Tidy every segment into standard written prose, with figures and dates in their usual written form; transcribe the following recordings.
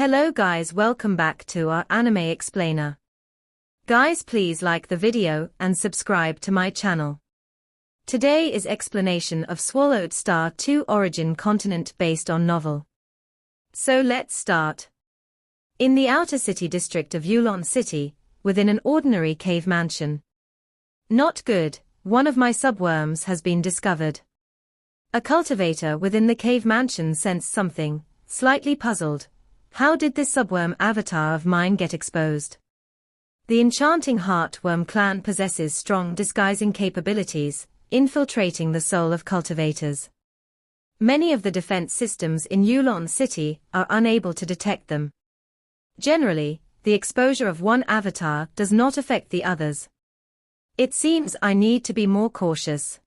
Hello guys, welcome back to our anime explainer. Guys, please like the video and subscribe to my channel. Today is explanation of Swallowed Star 2 origin continent based on novel. So let's start. In the outer city district of Yulon City, within an ordinary cave mansion. Not good, one of my subworms has been discovered. A cultivator within the cave mansion sensed something, slightly puzzled. How did this subworm avatar of mine get exposed? The enchanting Heartworm clan possesses strong disguising capabilities, infiltrating the soul of cultivators. Many of the defense systems in Yulon City are unable to detect them. Generally, the exposure of one avatar does not affect the others. It seems I need to be more cautious.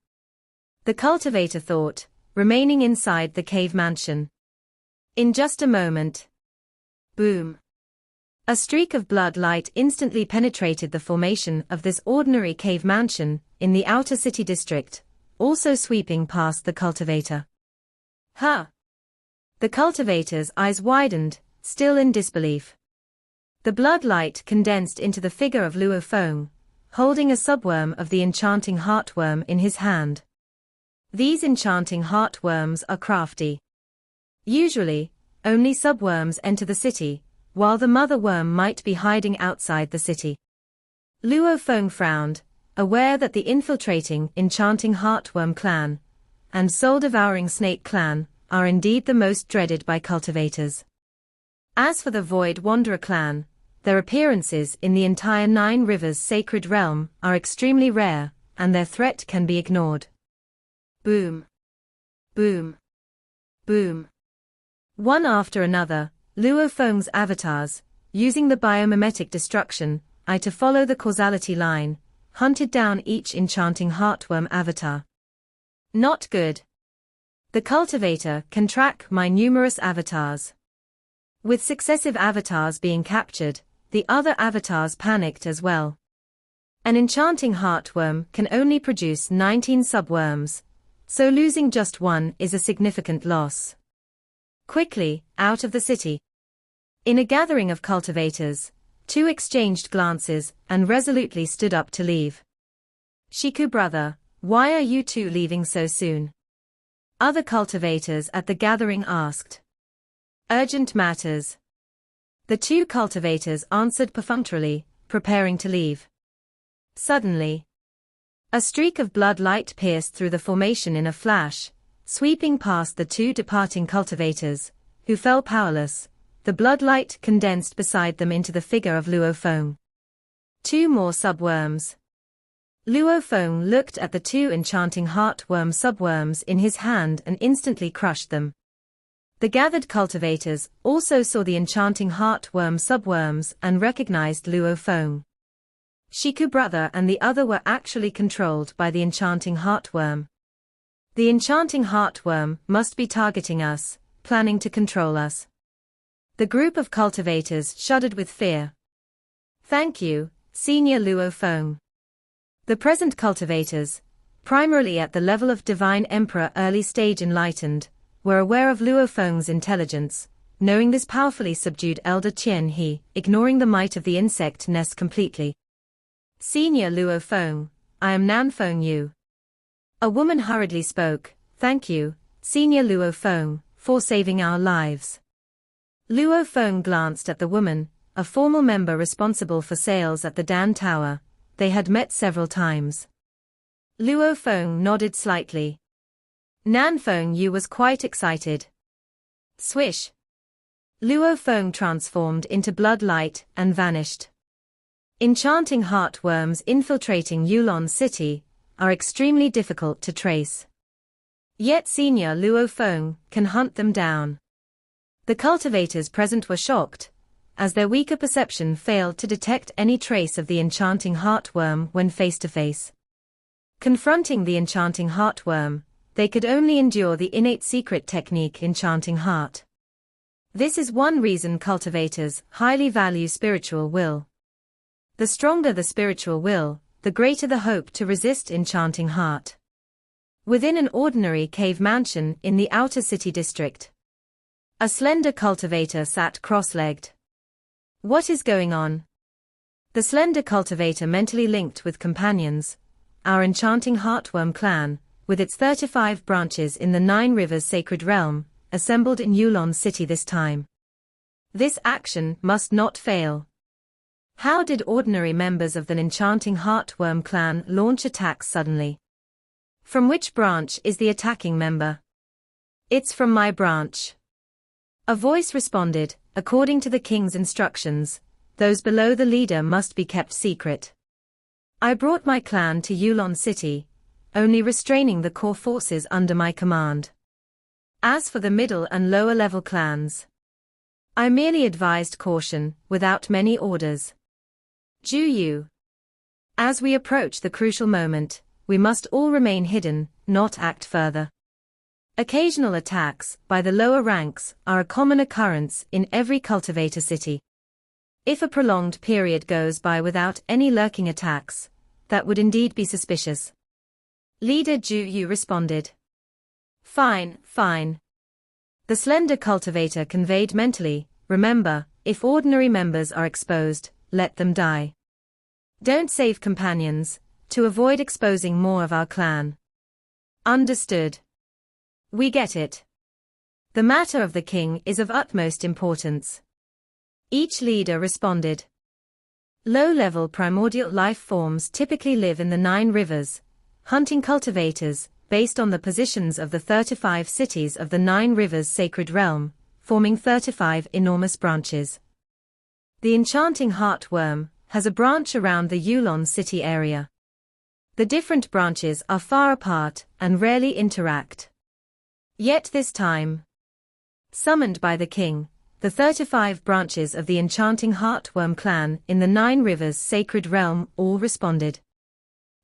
The cultivator thought, remaining inside the cave mansion. In just a moment. Boom. A streak of blood light instantly penetrated the formation of this ordinary cave mansion in the outer city district, also sweeping past the cultivator. Huh! The cultivator's eyes widened, still in disbelief. The blood light condensed into the figure of Luo Fong, holding a subworm of the enchanting Heartworm in his hand. These enchanting Heartworms are crafty. Usually, only subworms enter the city, while the mother worm might be hiding outside the city. Luo Fong frowned, aware that the infiltrating enchanting Heartworm clan and soul-devouring snake clan are indeed the most dreaded by cultivators. As for the Void Wanderer clan, their appearances in the entire Nine Rivers sacred realm are extremely rare, and their threat can be ignored. Boom. Boom. Boom. One after another, Luo Fong's avatars, using the biomimetic destruction, to follow the causality line, hunted down each enchanting Heartworm avatar. Not good. The cultivator can track my numerous avatars. With successive avatars being captured, the other avatars panicked as well. An enchanting Heartworm can only produce 19 subworms, so losing just one is a significant loss. Quickly, out of the city. In a gathering of cultivators, two exchanged glances and resolutely stood up to leave. Shiku brother, why are you two leaving so soon? Other cultivators at the gathering asked. Urgent matters. The two cultivators answered perfunctorily, preparing to leave. Suddenly, a streak of blood light pierced through the formation in a flash, sweeping past the two departing cultivators, who fell powerless. The blood light condensed beside them into the figure of Luo Fong. Two more subworms. Luo Fong looked at the two enchanting Heartworm subworms in his hand and instantly crushed them. The gathered cultivators also saw the enchanting Heartworm subworms and recognized Luo Fong. Shiku brother and the other were actually controlled by the enchanting Heartworm. The enchanting Heartworm must be targeting us, planning to control us. The group of cultivators shuddered with fear. Thank you, Senior Luo Fong. The present cultivators, primarily at the level of Divine Emperor early stage enlightened, were aware of Luo Fong's intelligence, knowing this powerfully subdued Elder Qian He, ignoring the might of the insect nest completely. Senior Luo Fong, I am Nan Fong Yu. A woman hurriedly spoke, thank you, Senior Luo Fong, for saving our lives. Luo Fong glanced at the woman, a formal member responsible for sales at the Dan Tower. They had met several times. Luo Fong nodded slightly. Nan Fong Yu was quite excited. Swish. Luo Fong transformed into blood light and vanished. Enchanting Heartworms infiltrating Yulon City are extremely difficult to trace. Yet Senior Luo Fong can hunt them down. The cultivators present were shocked, as their weaker perception failed to detect any trace of the enchanting Heartworm when face to face. Confronting the enchanting Heartworm, they could only endure the innate secret technique Enchanting Heart. This is one reason cultivators highly value spiritual will. The stronger the spiritual will, the greater the hope to resist Enchanting Heart. Within an ordinary cave mansion in the outer city district, A slender cultivator sat cross-legged. What is going on? The slender cultivator mentally linked with companions, our enchanting Heartworm clan, with its 35 branches in the 9 Rivers sacred realm, assembled in Yulon City this time. This action must not fail. How did ordinary members of the enchanting Heartworm clan launch attacks suddenly? From which branch is the attacking member? It's from my branch. A voice responded, according to the king's instructions, those below the leader must be kept secret. I brought my clan to Yulon City, only restraining the core forces under my command. As for the middle and lower level clans, I merely advised caution, without many orders. Ju. As we approach the crucial moment, we must all remain hidden, not act further. Occasional attacks, by the lower ranks, are a common occurrence in every cultivator city. If a prolonged period goes by without any lurking attacks, that would indeed be suspicious. Leader Ju responded. Fine. The slender cultivator conveyed mentally, remember, if ordinary members are exposed, let them die. Don't save companions, to avoid exposing more of our clan. Understood. We get it. The matter of the king is of utmost importance. Each leader responded. Low-level primordial life forms typically live in the 9 rivers, hunting cultivators, based on the positions of the 35 cities of the 9 rivers sacred realm, forming 35 enormous branches. The enchanting Heartworm has a branch around the Yulon City area. The different branches are far apart and rarely interact. Yet this time, summoned by the king, the 35 branches of the enchanting Heartworm clan in the 9 rivers sacred realm all responded.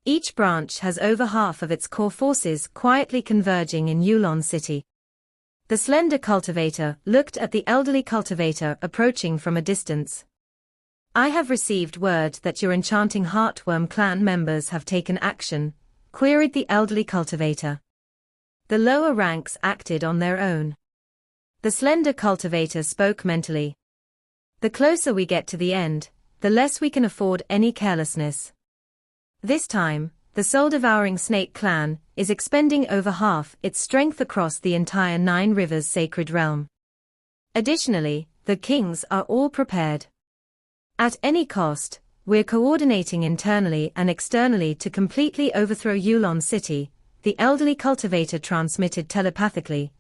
Each branch has over half of its core forces quietly converging in Yulon City. The slender cultivator looked at the elderly cultivator approaching from a distance. I have received word that your enchanting Heartworm clan members have taken action, queried the elderly cultivator. The lower ranks acted on their own. The slender cultivator spoke mentally. The closer we get to the end, the less we can afford any carelessness. This time, the soul-devouring snake clan is expending over half its strength across the entire 9 rivers sacred realm. Additionally, the kings are all prepared. At any cost, we're coordinating internally and externally to completely overthrow Yulon City, the elderly cultivator transmitted telepathically.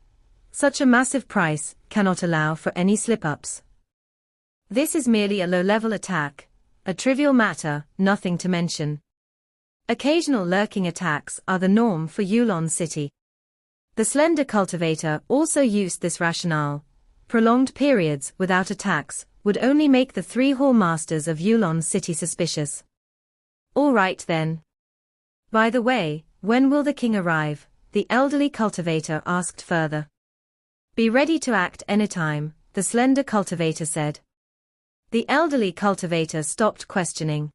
Such a massive price cannot allow for any slip-ups. This is merely a low-level attack, a trivial matter, nothing to mention. Occasional lurking attacks are the norm for Yulon City. The slender cultivator also used this rationale. Prolonged periods without attacks would only make the 3 hall masters of Yulon City suspicious. All right then. By the way, when will the king arrive? The elderly cultivator asked further. Be ready to act anytime, the slender cultivator said. The elderly cultivator stopped questioning.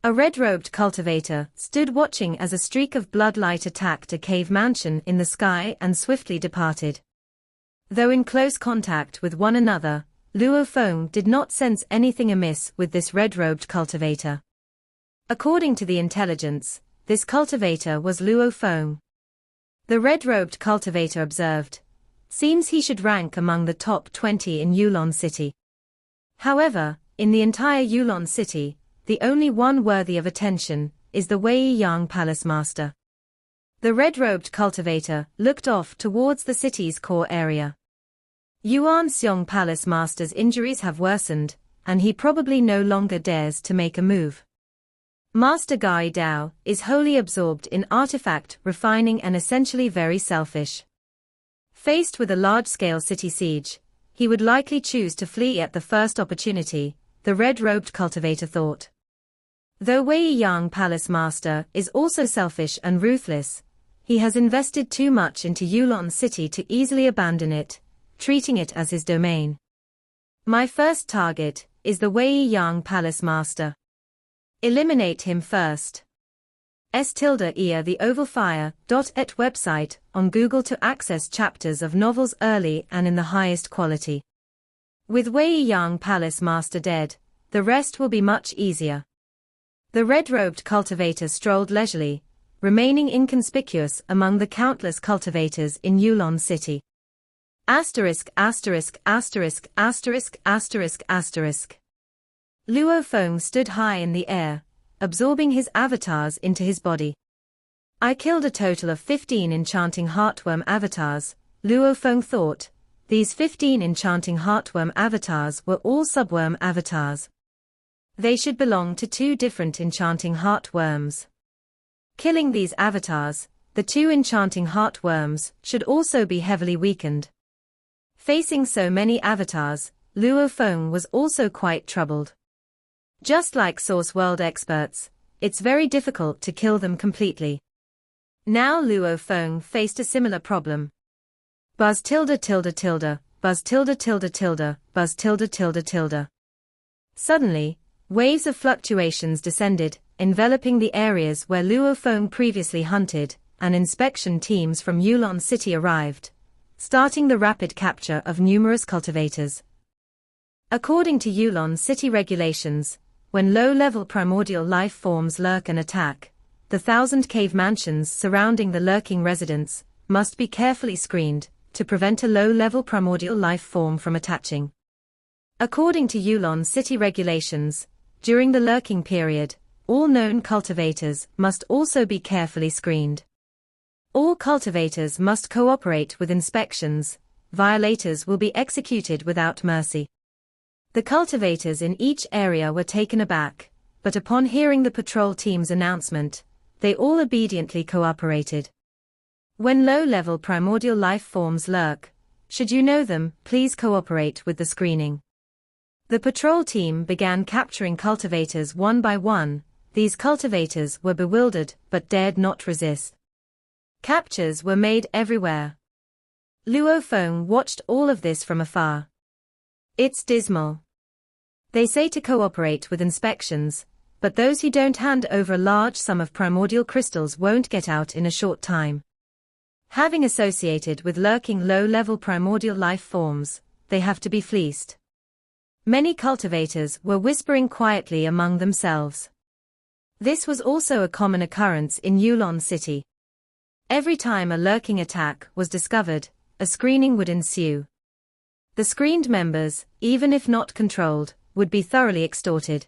A red-robed cultivator stood watching as a streak of bloodlight attacked a cave mansion in the sky and swiftly departed. Though in close contact with one another, Luo Fong did not sense anything amiss with this red-robed cultivator. According to the intelligence, this cultivator was Luo Fong. The red-robed cultivator observed. Seems he should rank among the top 20 in Yulon City. However, in the entire Yulon City, the only one worthy of attention is the Wei Yang Palace Master. The red-robed cultivator looked off towards the city's core area. Yuan Xiong Palace Master's injuries have worsened, and he probably no longer dares to make a move. Master Gai Dao is wholly absorbed in artifact refining and essentially very selfish. Faced with a large-scale city siege, he would likely choose to flee at the first opportunity, the red-robed cultivator thought. Though Wei Yang Palace Master is also selfish and ruthless, he has invested too much into Yulon City to easily abandon it, treating it as his domain. My first target is the Wei Yang Palace Master. Eliminate him first. The Oval Fire. Et website on Google to access chapters of novels early and in the highest quality. With Wei Yang Palace Master dead, the rest will be much easier. The red-robed cultivator strolled leisurely, remaining inconspicuous among the countless cultivators in Yulon City. Luo Fong stood high in the air, absorbing his avatars into his body. I killed a total of 15 enchanting heartworm avatars, Luo Fong thought. These 15 enchanting heartworm avatars were all subworm avatars. They should belong to 2 different enchanting heartworms. Killing these avatars, the 2 enchanting heartworms should also be heavily weakened. Facing so many avatars, Luo Fong was also quite troubled. Just like Source World experts, it's very difficult to kill them completely. Now Luo Fong faced a similar problem. Buzz tilde tilde tilde, buzz tilde tilde tilde, buzz tilde tilde tilde. Suddenly, waves of fluctuations descended, enveloping the areas where Luo Fong previously hunted, and inspection teams from Yulon City arrived, starting the rapid capture of numerous cultivators. According to Yulon City regulations, when low-level primordial life forms lurk and attack, the 1,000 cave mansions surrounding the lurking residents must be carefully screened to prevent a low-level primordial life form from attaching. According to Yulon City regulations, during the lurking period, all known cultivators must also be carefully screened. All cultivators must cooperate with inspections. Violators will be executed without mercy. The cultivators in each area were taken aback, but upon hearing the patrol team's announcement, they all obediently cooperated. When low-level primordial life forms lurk, should you know them, please cooperate with the screening. The patrol team began capturing cultivators one by one. These cultivators were bewildered but dared not resist. Captures were made everywhere. Luo Fong watched all of this from afar. It's dismal. They say to cooperate with inspections, but those who don't hand over a large sum of primordial crystals won't get out in a short time. Having associated with lurking low-level primordial life forms, they have to be fleeced. Many cultivators were whispering quietly among themselves. This was also a common occurrence in Yulon City. Every time a lurking attack was discovered, a screening would ensue. The screened members, even if not controlled, would be thoroughly extorted.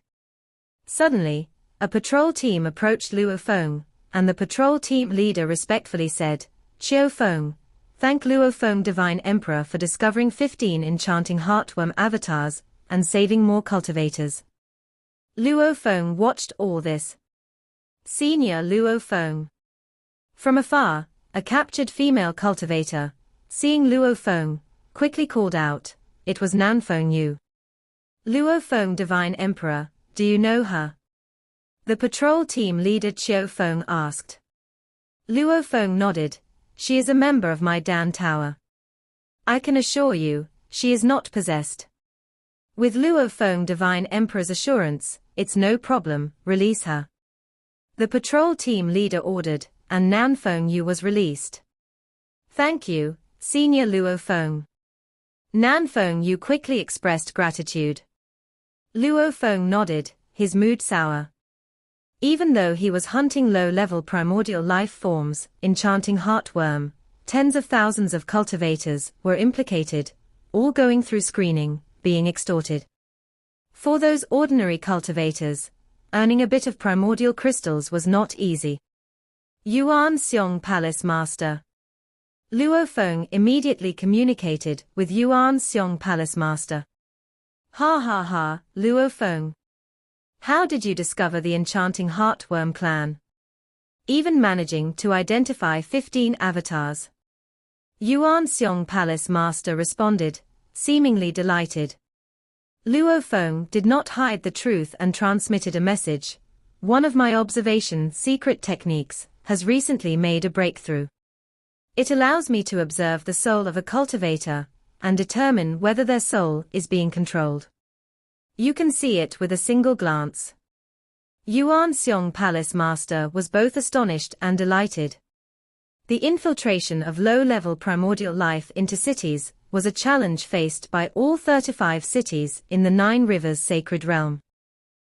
Suddenly, a patrol team approached Luo Fong, and the patrol team leader respectfully said, "Xiao Fong, thank Luo Fong Divine Emperor for discovering 15 enchanting heartworm avatars, and saving more cultivators." Luo Fong watched all this. Senior Luo Fong. From afar, a captured female cultivator, seeing Luo Fong, quickly called out, "It was Nanfeng Yu." Luo Fong Divine Emperor, do you know her? The patrol team leader Xiao Fong asked. Luo Fong nodded. She is a member of my Dan Tower. I can assure you, she is not possessed. With Luo Fong Divine Emperor's assurance, it's no problem, release her. The patrol team leader ordered, and Nanfeng Yu was released. Thank you, Senior Luo Fong. Nanfeng Yu quickly expressed gratitude. Luo Fong nodded, his mood sour. Even though he was hunting low-level primordial life forms, enchanting heartworm, tens of thousands of cultivators were implicated, all going through screening, being extorted. For those ordinary cultivators, earning a bit of primordial crystals was not easy. Yuan Xiong Palace Master. Luo Fong immediately communicated with Yuan Xiong Palace Master. Ha ha ha, Luo Fong. How did you discover the enchanting heartworm clan? Even managing to identify 15 avatars. Yuan Xiong Palace Master responded, seemingly delighted. Luo Fong did not hide the truth and transmitted a message. One of my observation secret techniques has recently made a breakthrough. It allows me to observe the soul of a cultivator and determine whether their soul is being controlled. You can see it with a single glance. Yuan Xiong Palace Master was both astonished and delighted. The infiltration of low-level primordial life into cities was a challenge faced by all 35 cities in the Nine Rivers Sacred Realm.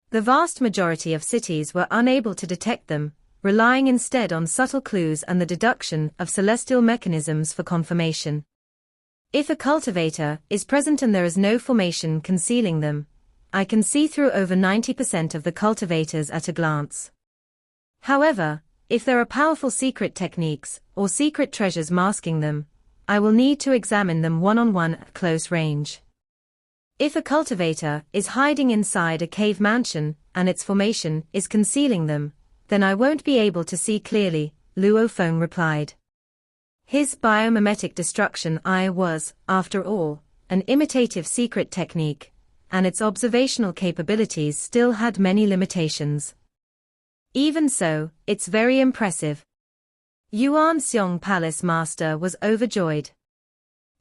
The vast majority of cities were unable to detect them, relying instead on subtle clues and the deduction of celestial mechanisms for confirmation. If a cultivator is present and there is no formation concealing them, I can see through over 90% of the cultivators at a glance. However, if there are powerful secret techniques or secret treasures masking them, I will need to examine them one-on-one at close range. If a cultivator is hiding inside a cave mansion and its formation is concealing them, then I won't be able to see clearly, Luo Fong replied. His biomimetic destruction eye was, after all, an imitative secret technique, and its observational capabilities still had many limitations. Even so, it's very impressive. Yuan Xiong Palace Master was overjoyed.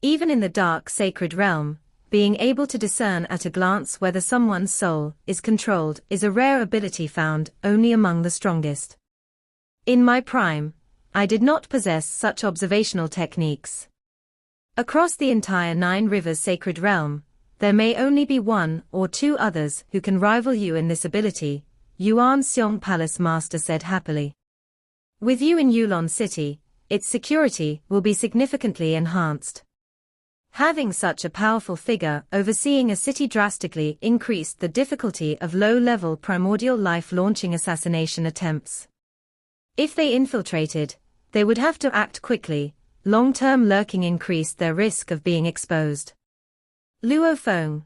Even in the dark sacred realm, being able to discern at a glance whether someone's soul is controlled is a rare ability found only among the strongest. In my prime, I did not possess such observational techniques. Across the entire Nine Rivers Sacred Realm, there may only be one or two others who can rival you in this ability, Yuan Xiong Palace Master said happily. With you in Yulon City, its security will be significantly enhanced. Having such a powerful figure overseeing a city drastically increased the difficulty of low-level primordial life launching assassination attempts. If they infiltrated, they would have to act quickly. Long-term lurking increased their risk of being exposed. Luo Fong,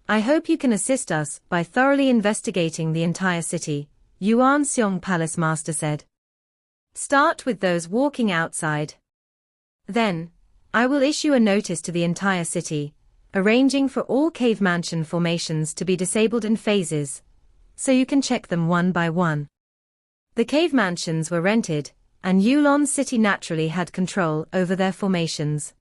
I hope you can assist us by thoroughly investigating the entire city, Yuan Xiong Palace Master said. Start with those walking outside. Then, I will issue a notice to the entire city, arranging for all cave mansion formations to be disabled in phases, so you can check them one by one. The cave mansions were rented, and Yulon City naturally had control over their formations.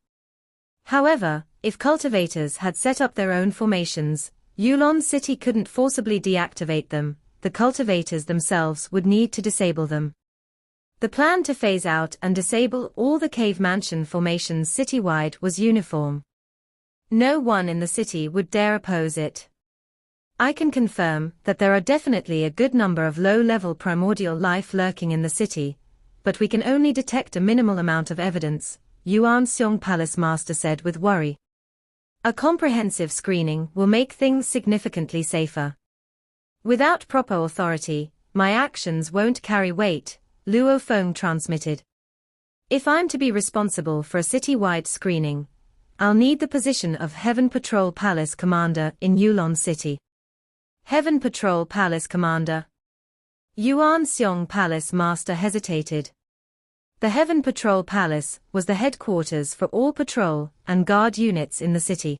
However, if cultivators had set up their own formations, Yulon City couldn't forcibly deactivate them, the cultivators themselves would need to disable them. The plan to phase out and disable all the cave mansion formations citywide was uniform. No one in the city would dare oppose it. I can confirm that there are definitely a good number of low-level primordial life lurking in the city, but we can only detect a minimal amount of evidence, Yuan Xiong Palace Master said with worry. A comprehensive screening will make things significantly safer. Without proper authority, my actions won't carry weight, Luo Fong transmitted. If I'm to be responsible for a city-wide screening, I'll need the position of Heaven Patrol Palace Commander in Yulon City. Heaven Patrol Palace Commander. Yuan Xiong Palace Master hesitated. The Heaven Patrol Palace was the headquarters for all patrol and guard units in the city.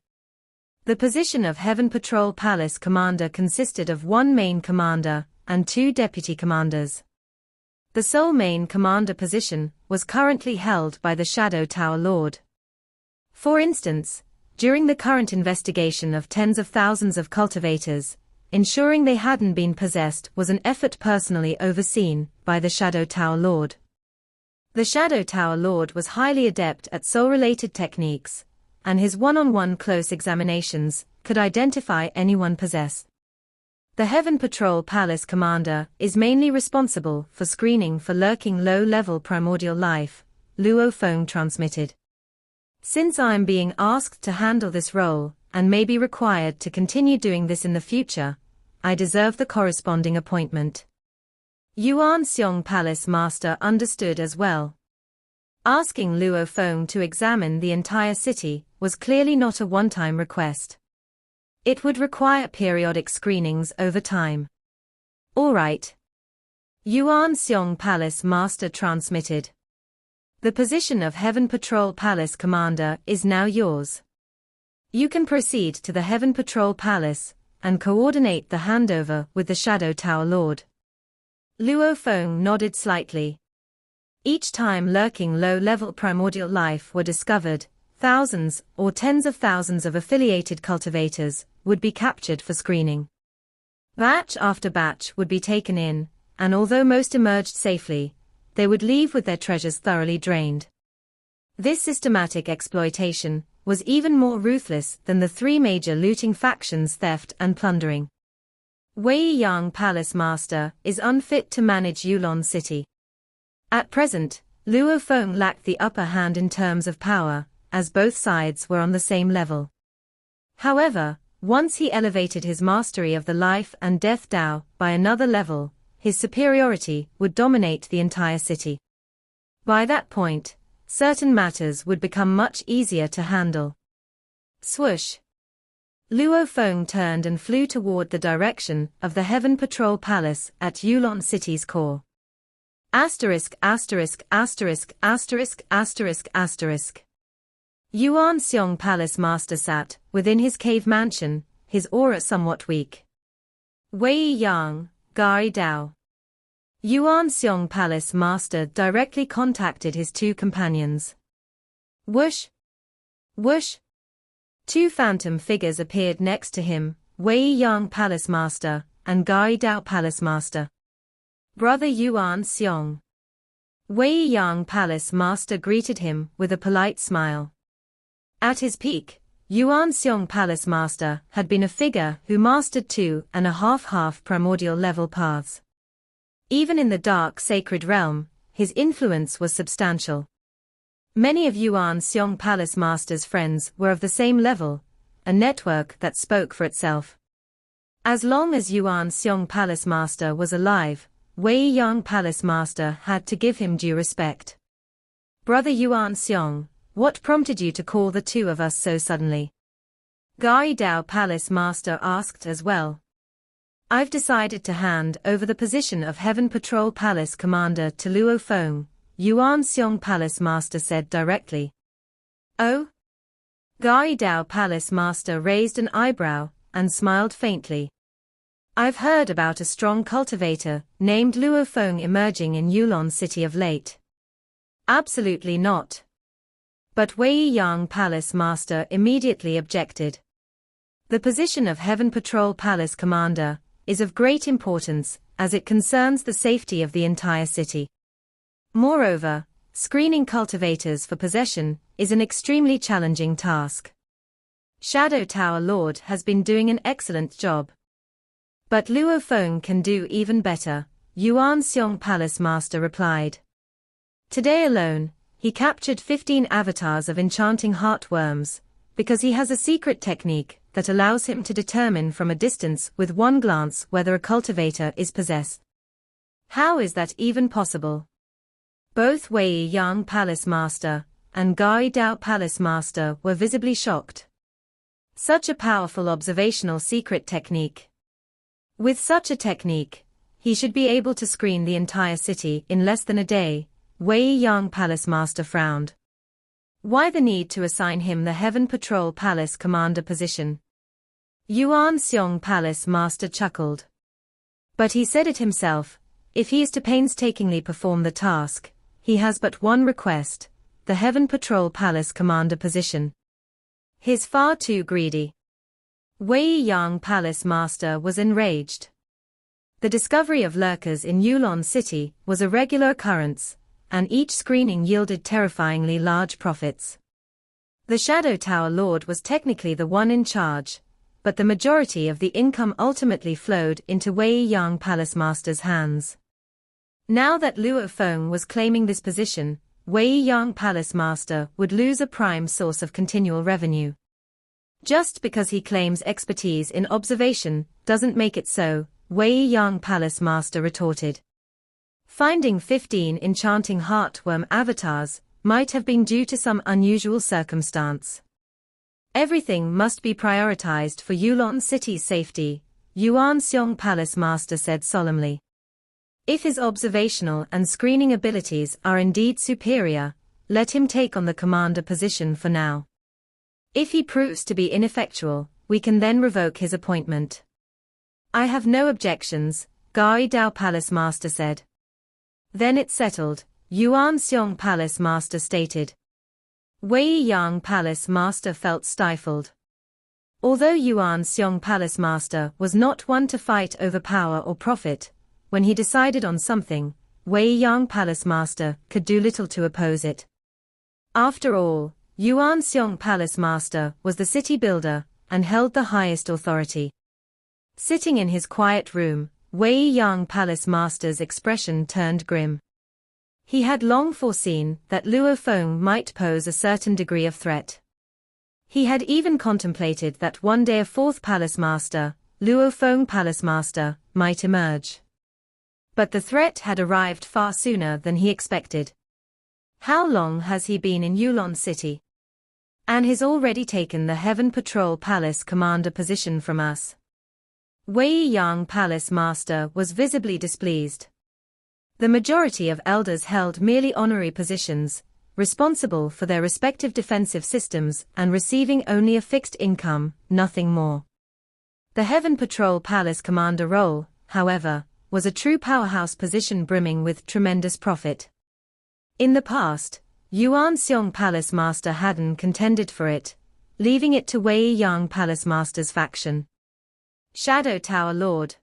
The position of Heaven Patrol Palace Commander consisted of one main commander and two deputy commanders. The sole main commander position was currently held by the Shadow Tower Lord. For instance, during the current investigation of tens of thousands of cultivators, ensuring they hadn't been possessed was an effort personally overseen by the Shadow Tower Lord. The Shadow Tower Lord was highly adept at soul-related techniques, and his one-on-one close examinations could identify anyone possessed. The Heaven Patrol Palace Commander is mainly responsible for screening for lurking low-level primordial life, Luo Fong transmitted. Since I am being asked to handle this role, and may be required to continue doing this in the future, I deserve the corresponding appointment. Yuan Xiong Palace Master understood as well. Asking Luo Fong to examine the entire city was clearly not a one-time request. It would require periodic screenings over time. All right. Yuan Xiong Palace Master transmitted. The position of Heaven Patrol Palace Commander is now yours. You can proceed to the Heaven Patrol Palace and coordinate the handover with the Shadow Tower Lord. Luo Fong nodded slightly. Each time lurking low-level primordial life were discovered, thousands or tens of thousands of affiliated cultivators would be captured for screening. Batch after batch would be taken in, and although most emerged safely, they would leave with their treasures thoroughly drained. This systematic exploitation was even more ruthless than the three major looting factions' theft and plundering. Wei Yang Palace Master is unfit to manage Yulon City. At present, Luo Fong lacked the upper hand in terms of power, as both sides were on the same level. However, once he elevated his mastery of the life and death Dao by another level, his superiority would dominate the entire city. By that point, certain matters would become much easier to handle. Swoosh! Luo Fong turned and flew toward the direction of the Heaven Patrol Palace at Yulon City's core. Asterisk asterisk asterisk asterisk asterisk asterisk. Yuan Xiong Palace Master sat within his cave mansion, his aura somewhat weak. Wei Yang, Gari Dao. Yuan Xiong Palace Master directly contacted his two companions. Whoosh! Whoosh! Two phantom figures appeared next to him, Wei Yang Palace Master and Gari Dao Palace Master. Brother Yuan Xiong. Wei Yang Palace Master greeted him with a polite smile. At his peak, Yuan Xiong Palace Master had been a figure who mastered 2.5 primordial level paths. Even in the dark sacred realm, his influence was substantial. Many of Yuan Xiong Palace Master's friends were of the same level, a network that spoke for itself. As long as Yuan Xiong Palace Master was alive, Wei Yang Palace Master had to give him due respect. Brother Yuan Xiong, what prompted you to call the two of us so suddenly? Gari Dao Palace Master asked as well. I've decided to hand over the position of Heaven Patrol Palace Commander to Luo Fong, Yuan Xiong Palace Master said directly. Oh? Gari Dao Palace Master raised an eyebrow and smiled faintly. I've heard about a strong cultivator named Luo Fong emerging in Yulon City of late. Absolutely not. But Wei Yang Palace Master immediately objected. The position of Heaven Patrol Palace Commander is of great importance as it concerns the safety of the entire city. Moreover, screening cultivators for possession is an extremely challenging task. Shadow Tower Lord has been doing an excellent job. But Luo Fong can do even better, Yuan Xiong Palace Master replied. Today alone, he captured 15 avatars of enchanting heartworms, because he has a secret technique that allows him to determine from a distance with one glance whether a cultivator is possessed. How is that even possible? Both Wei Yang Palace Master and Gari Dao Palace Master were visibly shocked. Such a powerful observational secret technique. With such a technique, he should be able to screen the entire city in less than a day, Wei Yang Palace Master frowned. Why the need to assign him the Heaven Patrol Palace Commander position? Yuan Xiong Palace Master chuckled. But he said it himself, if he is to painstakingly perform the task, he has but one request, the Heaven Patrol Palace Commander position. He's far too greedy. Wei Yang Palace Master was enraged. The discovery of lurkers in Yulon City was a regular occurrence, and each screening yielded terrifyingly large profits. The Shadow Tower Lord was technically the one in charge, but the majority of the income ultimately flowed into Wei Yang Palace Master's hands. Now that Luo Fong was claiming this position, Wei Yang Palace Master would lose a prime source of continual revenue. Just because he claims expertise in observation doesn't make it so, Wei Yang Palace Master retorted. Finding 15 enchanting heartworm avatars might have been due to some unusual circumstance. Everything must be prioritized for Yulon City's safety, Yuan Xiong Palace Master said solemnly. If his observational and screening abilities are indeed superior, let him take on the commander position for now. If he proves to be ineffectual, we can then revoke his appointment. I have no objections, Gari Dao Palace Master said. Then it's settled, Yuan Xiong Palace Master stated. Wei Yang Palace Master felt stifled. Although Yuan Xiong Palace Master was not one to fight over power or profit, when he decided on something, Wei Yang Palace Master could do little to oppose it. After all, Yuan Xiong Palace Master was the city builder and held the highest authority. Sitting in his quiet room, Wei Yang Palace Master's expression turned grim. He had long foreseen that Luo Fong might pose a certain degree of threat. He had even contemplated that one day a fourth palace master, Luo Fong Palace Master, might emerge. But the threat had arrived far sooner than he expected. How long has he been in Yulon City? And has already taken the Heaven Patrol Palace Commander position from us. Wei Yang Palace Master was visibly displeased. The majority of elders held merely honorary positions, responsible for their respective defensive systems and receiving only a fixed income, nothing more. The Heaven Patrol Palace Commander role, however, was a true powerhouse position brimming with tremendous profit. In the past, Yuan Xiong Palace Master hadn't contended for it, leaving it to Wei Yang Palace Master's faction. Shadow Tower Lord.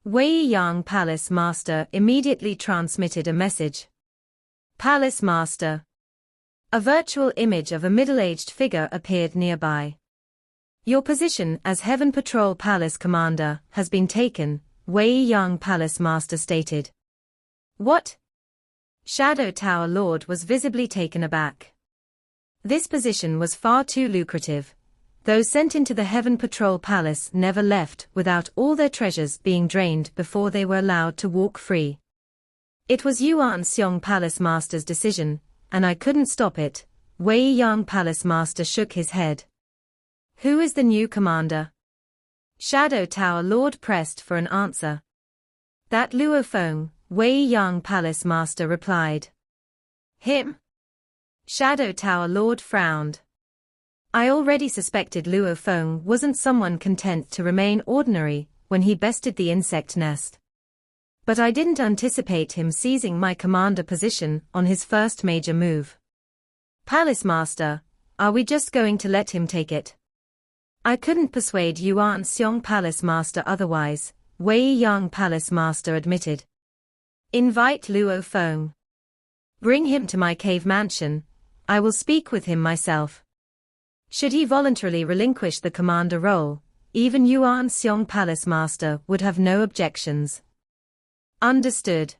Wei Yang Palace Master immediately transmitted a message. Palace Master. A virtual image of a middle-aged figure appeared nearby. Your position as Heaven Patrol Palace Commander has been taken, Wei Yang Palace Master stated. What? Shadow Tower Lord was visibly taken aback. This position was far too lucrative. Those sent into the Heaven Patrol Palace never left without all their treasures being drained before they were allowed to walk free. It was Yuan Xiong Palace Master's decision, and I couldn't stop it. Wei Yang Palace Master shook his head. Who is the new commander? Shadow Tower Lord pressed for an answer. That Luo Fong, Wei Yang Palace Master replied. Him? Shadow Tower Lord frowned. I already suspected Luo Fong wasn't someone content to remain ordinary when he bested the insect nest. But I didn't anticipate him seizing my commander position on his first major move. Palace Master, are we just going to let him take it? I couldn't persuade Yuan Xiong Palace Master otherwise, Wei Yang Palace Master admitted. Invite Luo Fong. Bring him to my cave mansion. I will speak with him myself. Should he voluntarily relinquish the commander role, even Yuan Xiong Palace Master would have no objections. Understood.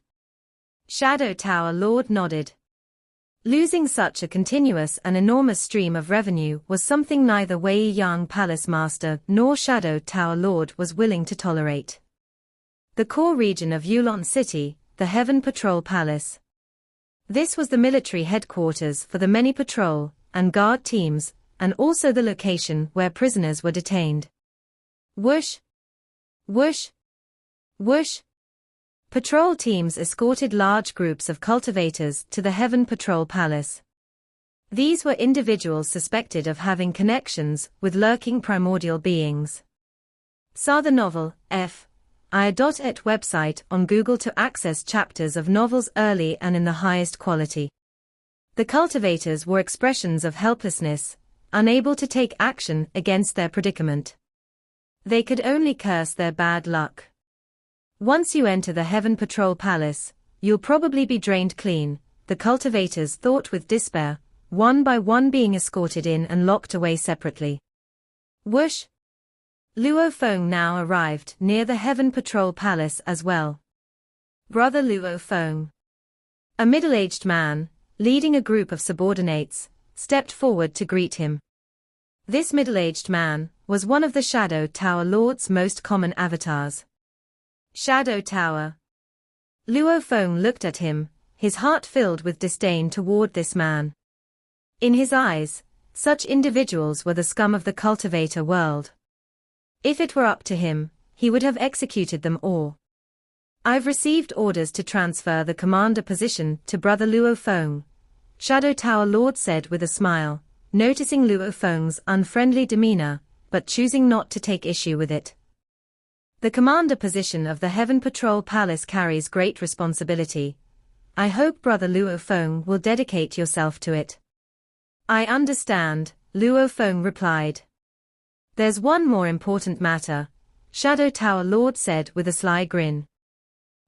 Shadow Tower Lord nodded. Losing such a continuous and enormous stream of revenue was something neither Wei Yang Palace Master nor Shadow Tower Lord was willing to tolerate. The core region of Yulon City, the Heaven Patrol Palace. This was the military headquarters for the many patrol and guard teams, and also the location where prisoners were detained. Whoosh! Whoosh! Whoosh! Patrol teams escorted large groups of cultivators to the Heaven Patrol Palace. These were individuals suspected of having connections with lurking primordial beings. Saw the novel, F.I.et website on Google to access chapters of novels early and in the highest quality. The cultivators were expressions of helplessness, unable to take action against their predicament. They could only curse their bad luck. Once you enter the Heaven Patrol Palace, you'll probably be drained clean, the cultivators thought with despair, one by one being escorted in and locked away separately. Whoosh! Luo Fong now arrived near the Heaven Patrol Palace as well. Brother Luo Fong. A middle-aged man, leading a group of subordinates, stepped forward to greet him. This middle-aged man was one of the Shadow Tower Lord's most common avatars. Shadow Tower. Luo Fong looked at him, his heart filled with disdain toward this man. In his eyes, such individuals were the scum of the cultivator world. If it were up to him, he would have executed them all. I've received orders to transfer the commander position to Brother Luo Fong, Shadow Tower Lord said with a smile, noticing Luo Fong's unfriendly demeanor, but choosing not to take issue with it. The commander position of the Heaven Patrol Palace carries great responsibility. I hope Brother Luo Fong will dedicate yourself to it. I understand, Luo Fong replied. There's one more important matter, Shadow Tower Lord said with a sly grin.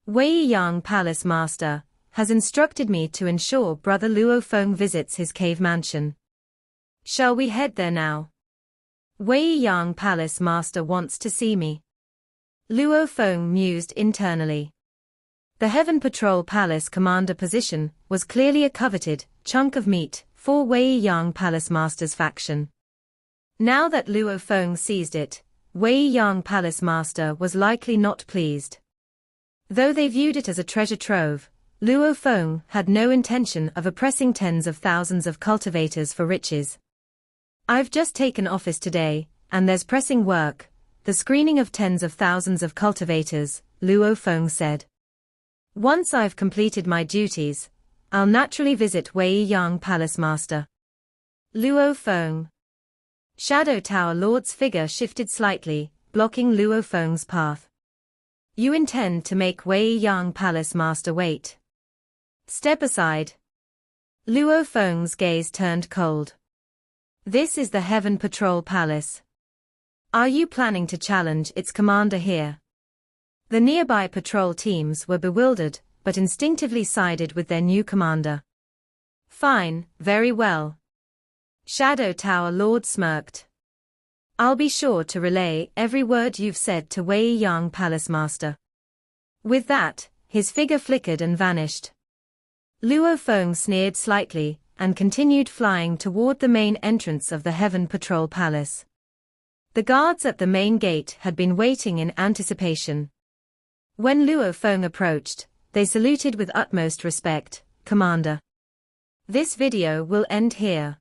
Wei Yang Palace Master has instructed me to ensure Brother Luo Fong visits his cave mansion. Shall we head there now? Wei Yang Palace Master wants to see me. Luo Fong mused internally. The Heaven Patrol Palace commander position was clearly a coveted chunk of meat for Wei Yang Palace Master's faction. Now that Luo Fong seized it, Wei Yang Palace Master was likely not pleased. Though they viewed it as a treasure trove, Luo Fong had no intention of oppressing tens of thousands of cultivators for riches. I've just taken office today, and there's pressing work, the screening of tens of thousands of cultivators, Luo Fong said. Once I've completed my duties, I'll naturally visit Wei Yang Palace Master. Luo Fong. Shadow Tower Lord's figure shifted slightly, blocking Luo Fong's path. You intend to make Wei Yang Palace Master wait? Step aside. Luo Fong's gaze turned cold. This is the Heaven Patrol Palace. Are you planning to challenge its commander here? The nearby patrol teams were bewildered, but instinctively sided with their new commander. Fine, very well. Shadow Tower Lord smirked. I'll be sure to relay every word you've said to Wei Yang Palace Master. With that, his figure flickered and vanished. Luo Fong sneered slightly, and continued flying toward the main entrance of the Heaven Patrol Palace. The guards at the main gate had been waiting in anticipation. When Luo Fong approached, they saluted with utmost respect, Commander. This video will end here.